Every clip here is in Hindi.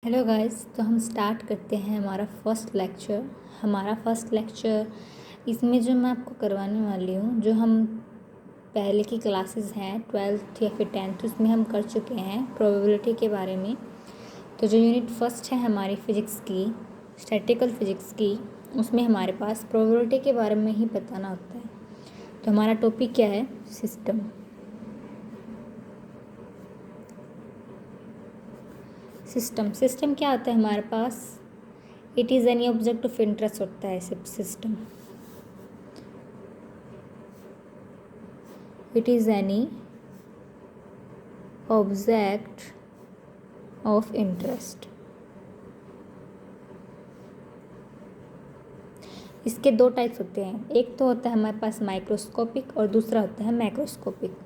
हेलो गाइस, तो हम स्टार्ट करते हैं हमारा फर्स्ट लेक्चर। इसमें जो मैं आपको करवाने वाली हूँ, जो हम पहले की क्लासेस हैं 12th या फिर 10th, उसमें हम कर चुके हैं प्रोबेबिलिटी के बारे में। तो जो यूनिट फर्स्ट है हमारी फिजिक्स की, स्टैटिकल फिजिक्स की, उसमें हमारे पास प्रोबेबिलिटी के बारे में ही बताना होता है। तो हमारा टॉपिक क्या है? सिस्टम। सिस्टम क्या होता है हमारे पास? It is any object of interest होता है system. It is any object of interest. इसके दो टाइप्स होते हैं, एक तो होता है हमारे पास माइक्रोस्कोपिक और दूसरा होता है मैक्रोस्कोपिक।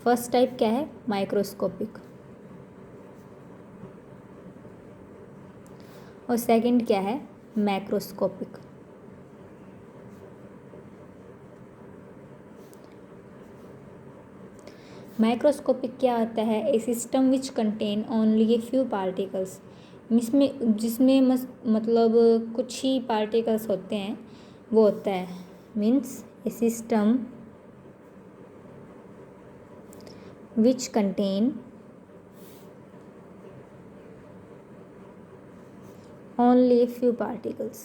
फर्स्ट टाइप क्या है? माइक्रोस्कोपिक। और सेकंड क्या है? मैक्रोस्कोपिक। माइक्रोस्कोपिक क्या होता है? A system which contain only a few particles. जिसमें मतलब कुछ ही पार्टिकल्स होते हैं, वो होता है means A system which contain only a few particles।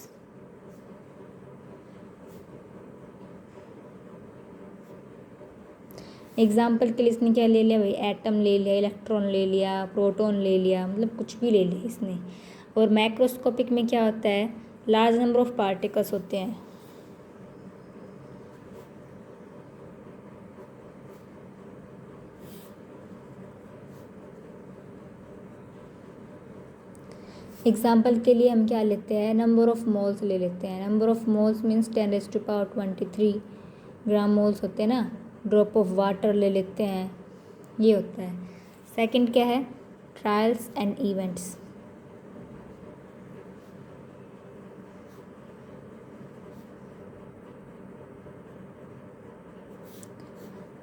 Example के लिए इसने क्या ले लिया भाई? एटम ले लिया, इलेक्ट्रॉन ले लिया, प्रोटॉन ले लिया, मतलब कुछ भी ले लिया इसने। और मैक्रोस्कोपिक में क्या होता है? लार्ज नंबर ऑफ पार्टिकल्स होते हैं। एग्जाम्पल के लिए हम क्या लेते हैं? नंबर ऑफ मोल्स ले लेते हैं। Number of moles means 10⁻23 gram moles होते हैं ना। ड्रॉप ऑफ वाटर ले लेते हैं, ये होता है। सेकंड क्या है? Trials and events.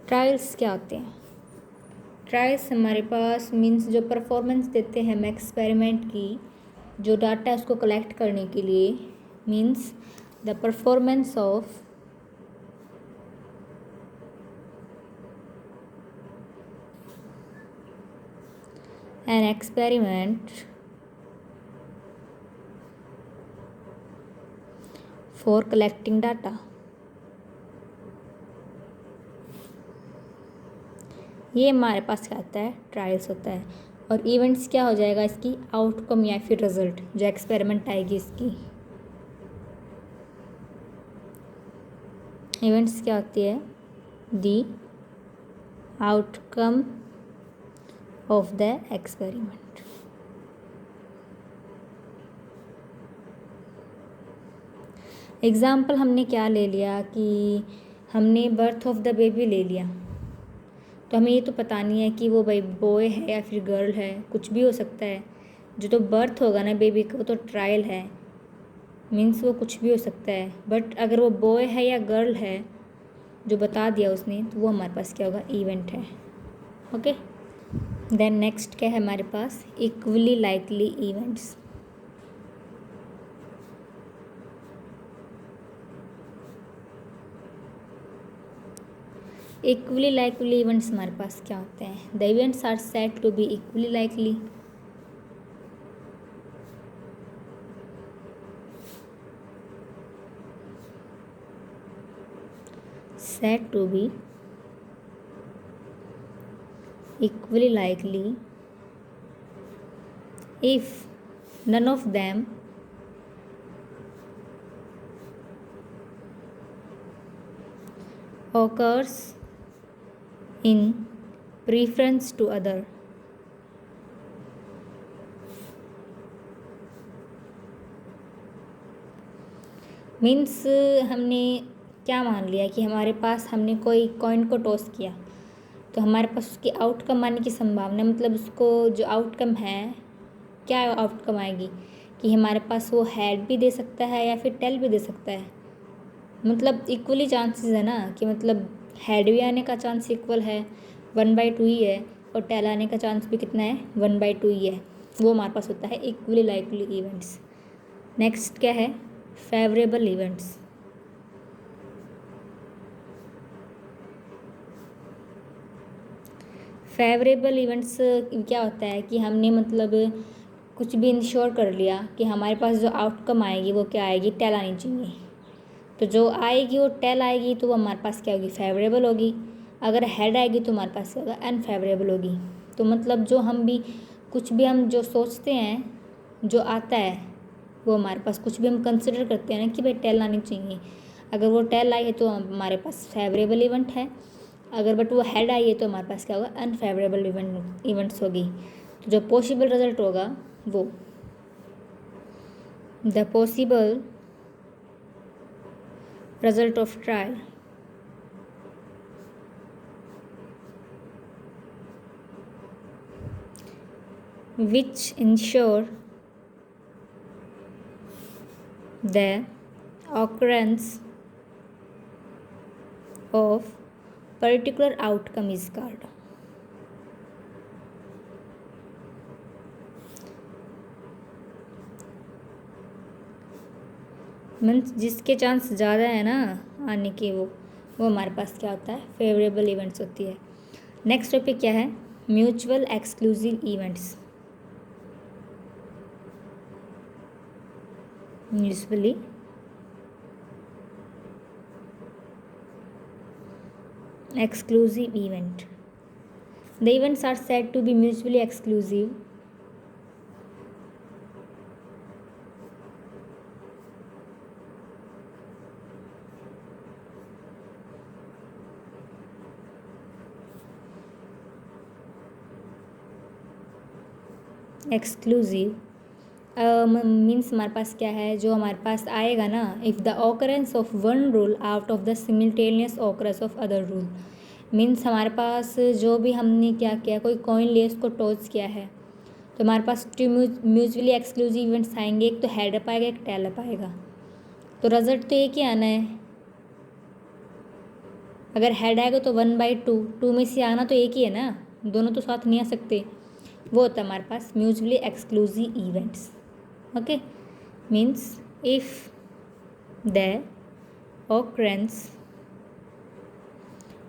ट्रायल्स क्या होते हैं? ट्रायल्स हमारे पास मीन्स जो परफॉर्मेंस देते हैं हम एक्सपेरिमेंट की, जो डाटा है उसको कलेक्ट करने के लिए, means the performance of an experiment for collecting data। ये हमारे पास क्या आता है? ट्रायल्स होता है। और इवेंट्स क्या हो जाएगा? इसकी आउटकम या फिर रिजल्ट, जो एक्सपेरिमेंट आएगी इसकी। इवेंट्स क्या होती है? दी outcome of the experiment. Example हमने क्या ले लिया कि हमने बर्थ ऑफ द बेबी ले लिया, तो हमें ये तो पता नहीं है कि वो भाई बॉय है या फिर गर्ल है, कुछ भी हो सकता है। जो तो बर्थ होगा ना बेबी का, वो तो ट्रायल है, मीन्स वो कुछ भी हो सकता है। बट अगर वो बॉय है या गर्ल है जो बता दिया उसने, तो वो हमारे पास क्या होगा? इवेंट है। ओके, देन नेक्स्ट क्या है हमारे पास? Equally likely events. Equally likely events हमारे पास क्या होते हैं? The events are said to be equally likely. Said to be equally likely if none of them occurs in preference to other। Means हमने क्या मान लिया कि हमारे पास, हमने कोई कॉइन को टॉस किया, तो हमारे पास उसकी आउटकम आने की संभावना, मतलब उसको जो आउटकम है, क्या आउटकम आएगी कि हमारे पास वो हेड भी दे सकता है या फिर टेल भी दे सकता है। मतलब इक्वली चांसेस है ना, कि मतलब हेड भी आने का चांस इक्वल है, 1/2 ही है, और टेल आने का चांस भी कितना है? 1/2 ही है। वो हमारे पास होता है इक्वली लाइकली इवेंट्स। नेक्स्ट क्या है, फेवरेबल इवेंट्स। फेवरेबल इवेंट्स क्या होता है कि हमने मतलब कुछ भी इंश्योर कर लिया कि हमारे पास जो आउटकम आएगी वो क्या आएगी, टेल आनी चाहिए। तो जो आएगी वो टेल आएगी तो वो हमारे पास क्या होगी, फेवरेबल होगी। अगर हेड आएगी तो हमारे पास क्या होगा, अनफेवरेबल होगी। तो मतलब जो हम भी कुछ भी हम जो सोचते हैं जो आता है वो हमारे पास, कुछ भी हम कंसिडर करते हैं ना कि भाई टेल आनी चाहिए, अगर वो टेल आई है तो हमारे पास फेवरेबल इवेंट है। अगर बट वो हेड आई है तो हमारे पास क्या होगा, अनफेवरेबल इवेंट्स होगी। तो जो पॉसिबल रिजल्ट होगा वो, the possible result of trial which ensure the occurrence of particular outcome is called। Means जिसके चांस ज़्यादा है ना आने के, वो हमारे पास क्या होता है, फेवरेबल इवेंट्स होती है। नेक्स्ट टॉपिक क्या है, mutual exclusive events. Mutually exclusive event. The events are said to be mutually exclusive means हमारे पास क्या है, जो हमारे पास आएगा ना, if the occurrence of one rule out of the simultaneous occurrence of other rule. Means हमारे पास जो भी हमने क्या किया, कोई कॉइन ले उसको टॉस किया है, तो हमारे पास टू म्यूचुअली एक्सक्लूसिव इवेंट्स आएंगे, एक तो हेड अप आएगा, एक टेल अप आएगा। तो रिजल्ट तो एक ही आना है। अगर हेड आएगा तो 1/2, 2 में से आना तो एक ही है ना, दोनों तो साथ नहीं आ सकते। वो होता है हमारे पास mutually exclusive events. Okay, means if the occurrence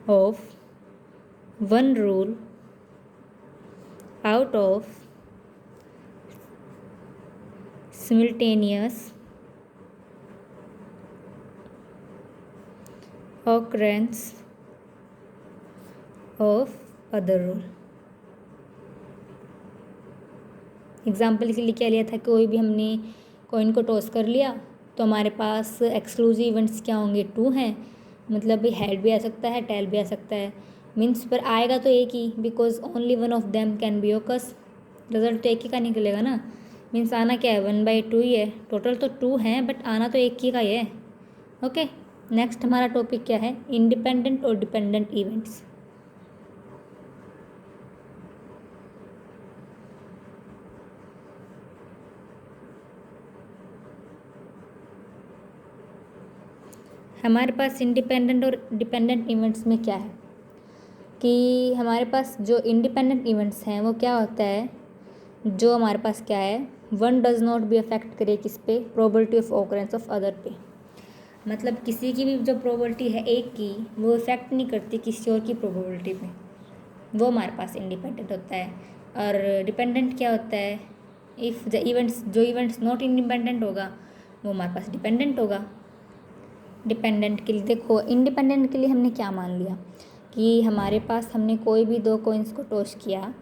of one rule out of simultaneous occurrence of other rule। Example के लिए क्या लिया था, कोई भी हमने कॉइन को टॉस कर लिया तो हमारे पास एक्सक्लूसिव इवेंट्स क्या होंगे, 2 हैं। मतलब भी हेड भी आ सकता है, टेल भी आ सकता है। मीन्स पर आएगा तो एक ही, because only one of them can be occurs. Result तो एक ही का निकलेगा ना। मीन्स आना क्या है, 1/2 ही है। टोटल तो 2 हैं बट आना तो एक ही का ही है। ओके, नेक्स्ट हमारा टॉपिक क्या है, इंडिपेंडेंट और डिपेंडेंट इवेंट्स। हमारे पास इंडिपेंडेंट और डिपेंडेंट इवेंट्स में क्या है कि हमारे पास जो इंडिपेंडेंट इवेंट्स हैं वो क्या होता है, जो हमारे पास क्या है, one does not be affect करे किस पे, probability of occurrence of other पे। मतलब किसी की भी जो प्रोबेबिलिटी है एक की, वो इफेक्ट नहीं करती किसी और की प्रोबेबिलिटी पे, वो हमारे पास इंडिपेंडेंट होता है। और डिपेंडेंट क्या होता है, इफ़ द इवेंट्स, जो इवेंट्स नॉट इंडिपेंडेंट होगा वो हमारे पास डिपेंडेंट होगा। डिपेंडेंट के लिए देखो, इंडिपेंडेंट के लिए हमने क्या मान लिया कि हमारे पास हमने कोई भी 2 कॉइन्स को टॉस किया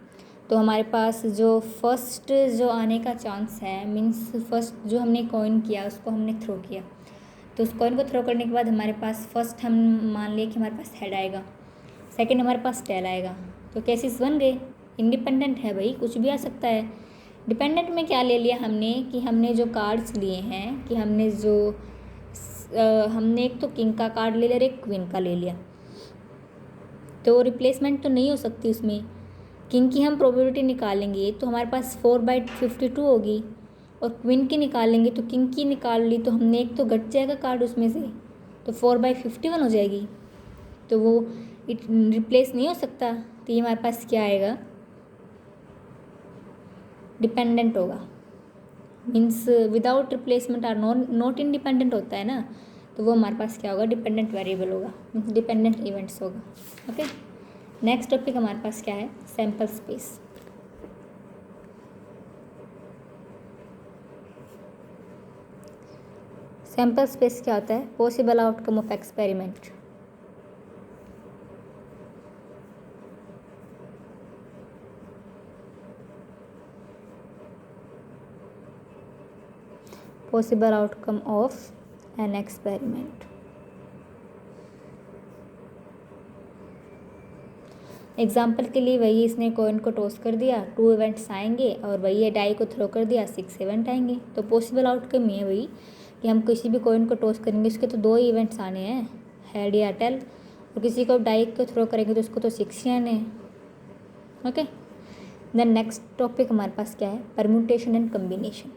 तो हमारे पास जो फर्स्ट जो आने का चांस है, मीन्स फर्स्ट जो हमने कॉइन किया उसको हमने थ्रो किया, तो उस कॉइन को थ्रो करने के बाद हमारे पास फर्स्ट हम मान लिए कि हमारे पास हेड आएगा, सेकंड हमारे पास टेल आएगा। तो केसेस बन गए, इंडिपेंडेंट है भाई, कुछ भी आ सकता है। डिपेंडेंट में क्या ले लिया हमने कि हमने जो कार्ड्स लिए हैं कि हमने जो हमने एक तो किंग का कार्ड ले लिया और एक क्वीन का ले लिया, तो रिप्लेसमेंट तो नहीं हो सकती उसमें। किंग की हम प्रोबेबिलिटी निकालेंगे तो हमारे पास 4/52 होगी, और क्वीन की निकालेंगे तो किंग की निकाल ली तो हमने एक तो घट जाएगा कार्ड उसमें से, तो 4/51 हो जाएगी, तो वो रिप्लेस नहीं हो सकता। तो ये हमारे पास क्या आएगा, डिपेंडेंट होगा, मीन्स विदाउट रिप्लेसमेंट और नॉट इंडिपेंडेंट होता है ना, तो वो हमारे पास क्या होगा, डिपेंडेंट वेरिएबल होगा, मीन्स डिपेंडेंट इवेंट्स होगा। ओके, नेक्स्ट टॉपिक हमारे पास क्या है, सैम्पल स्पेस। सैम्पल स्पेस क्या होता है, possible outcome of experiment. Possible outcome of an experiment. Example के लिए वही, इसने कॉइन को टॉस कर दिया, 2 इवेंट्स आएंगे, और वही है डाई को थ्रो कर दिया, 6 इवेंट आएंगे। तो पॉसिबल आउटकम ये है वही कि हम किसी भी कॉइन को टॉस करेंगे उसके तो 2 ही इवेंट्स आने हैं, हेड या टेल, और किसी को डाई को थ्रो करेंगे तो उसको तो 6 ही आने हैं। ओके, देन नेक्स्ट टॉपिक हमारे पास क्या है, परम्यूटेशन एंड कम्बिनेशन।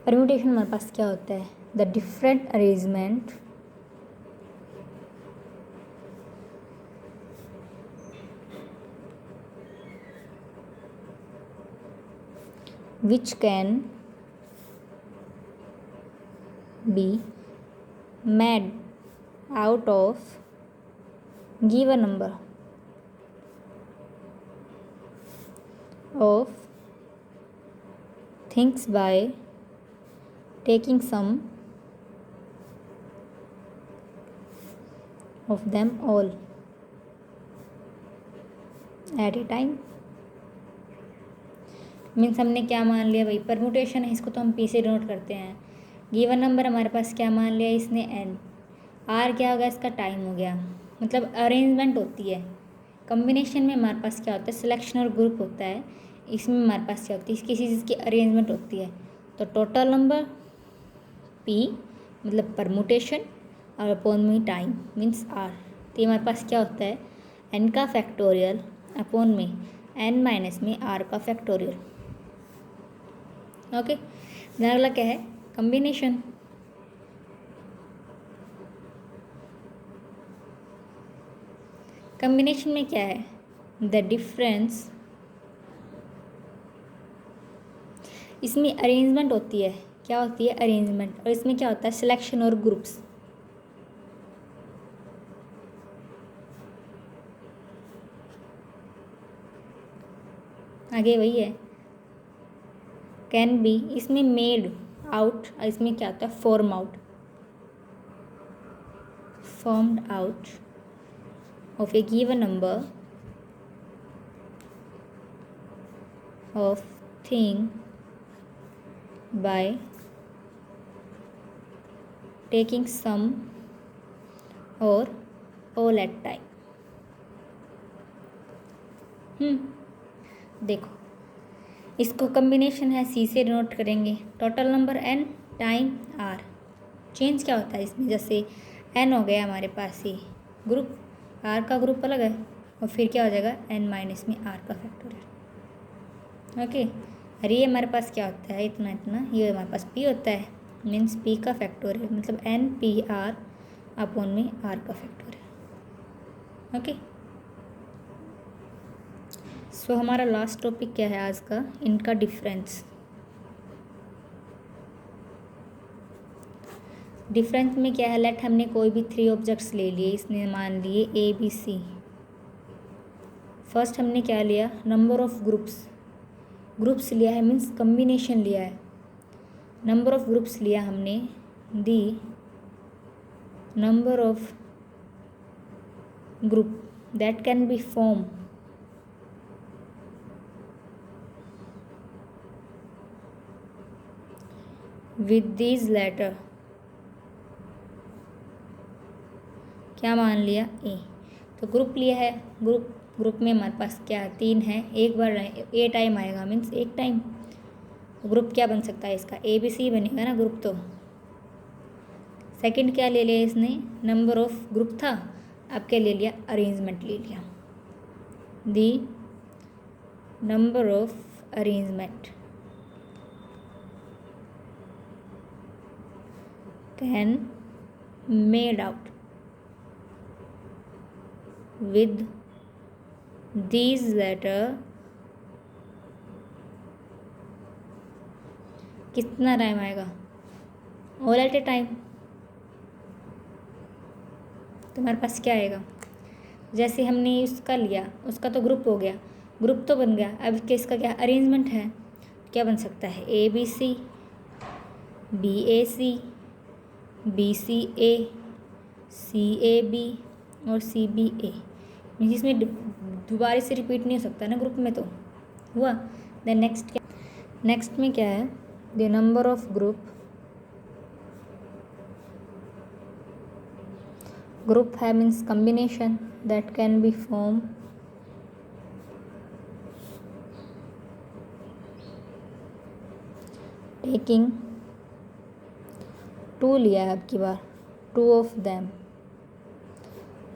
परम्यूटेशन हमारे पास क्या होता है, the different arrangement which can be made out of given number of things by taking some of them all at a time। Means हमने क्या मान लिया भाई, परमुटेशन है, इसको तो हम पी से डिनोट करते हैं। गिवन नंबर हमारे पास क्या मान लिया इसने, एन। आर क्या होगा, इसका टाइम हो गया, मतलब अरेंजमेंट होती है। कम्बिनेशन में हमारे पास क्या होता है, सिलेक्शन और ग्रुप होता है। इसमें हमारे पास क्या होती है, किसी चीज़ की अरेंजमेंट होती है। तो टोटल नंबर पी मतलब परमुटेशन, और अपॉन में टाइम मीन्स आर। तो ये हमारे पास क्या होता है, एन का फैक्टोरियल अपॉन में एन माइनस में आर का फैक्टोरियल। ओके, अगला क्या है, कम्बिनेशन। कम्बिनेशन में क्या है, द डिफरेंस, इसमें अरेंजमेंट होती है, क्या होती है अरेंजमेंट, और इसमें क्या होता है सिलेक्शन और ग्रुप्स। आगे वही है, कैन बी, इसमें मेड आउट, इसमें क्या होता है form out, formed out of A given number of thing by taking some or all at time। देखो इसको कम्बिनेशन है, सी से डिनोट करेंगे, total number n time r. Change क्या होता है इसमें, जैसे एन हो गया हमारे पास ये ग्रुप, आर का ग्रुप अलग है, और फिर क्या हो जाएगा एन माइनस में आर का फैक्टोरियल। ओके, और ये हमारे पास क्या होता है, इतना इतना, ये हमारे पास पी होता है, मीन्स पी का फैक्टोरियल, मतलब एन पी आर अपॉन में आर का फैक्टोरियल। ओके, सो हमारा लास्ट टॉपिक क्या है आज का, इनका डिफरेंस। डिफरेंस में क्या है, लेट हमने कोई भी 3 ऑब्जेक्ट्स ले लिए, इसने मान लिए ए बी सी। फर्स्ट हमने क्या लिया, नंबर ऑफ ग्रुप्स लिया है, मीन्स कम्बिनेशन लिया है। नंबर ऑफ ग्रुप्स लिया हमने, the number of group that can be form with these letter, क्या मान लिया ए। तो ग्रुप लिया है, ग्रुप में हमारे पास क्या 3 है, एक बार ए टाइम आएगा, मीन्स एक टाइम। ग्रुप क्या बन सकता है इसका, ए बी सी बनेगा ना ग्रुप। तो सेकंड क्या ले लिया इसने, नंबर ऑफ ग्रुप था, अब क्या ले लिया अरेंजमेंट ले लिया। the number of arrangement can made out with these letter कितना टाइम आएगा? All at A time. तुम्हारे पास क्या आएगा? जैसे हमने उसका लिया, उसका तो ग्रुप हो गया, ग्रुप तो बन गया। अब किसका क्या अरेंजमेंट है? क्या बन सकता है? A B C, B A C, B C A, C A B और सी बी ए। इसमें दोबारा से रिपीट नहीं हो सकता ना, ग्रुप में तो हुआ। देन नेक्स्ट क्या? नेक्स्ट में क्या है? द नंबर ऑफ ग्रुप है means combination that can be form taking two लिया है अब की बार, टू ऑफ देम।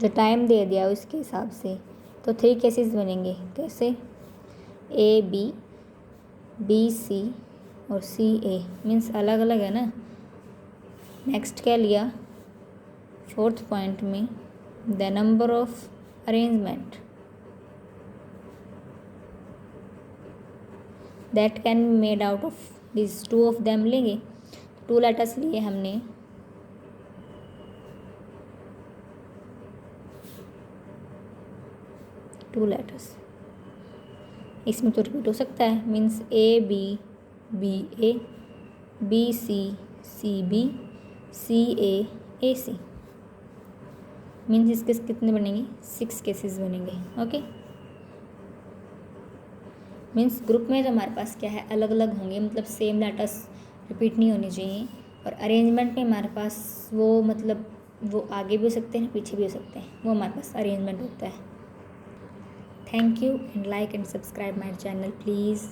जो टाइम दे दिया उसके हिसाब से, तो 3 केसेस बनेंगे। कैसे? ए बी, बी सी और सी ए मीन्स अलग अलग है ना। नेक्स्ट क्या लिया? 4th पॉइंट में the number of arrangement that can be made out of this, 2 of them लेंगे। 2 लेटर्स लिए हमने, टू लेटर्स। इसमें तो रिपीट हो सकता है means A B, B A, B C, C B, C A C. Means इसके कितने बनेंगे? 6 केसेस बनेंगे। ओके, मीन्स ग्रुप में जो हमारे पास क्या है, अलग अलग होंगे, मतलब सेम लेटर्स रिपीट नहीं होनी चाहिए। और अरेंजमेंट में हमारे पास वो मतलब वो आगे भी हो सकते हैं, पीछे भी हो सकते हैं, वो हमारे पास अरेंजमेंट होता है। Thank you and like and subscribe my channel please.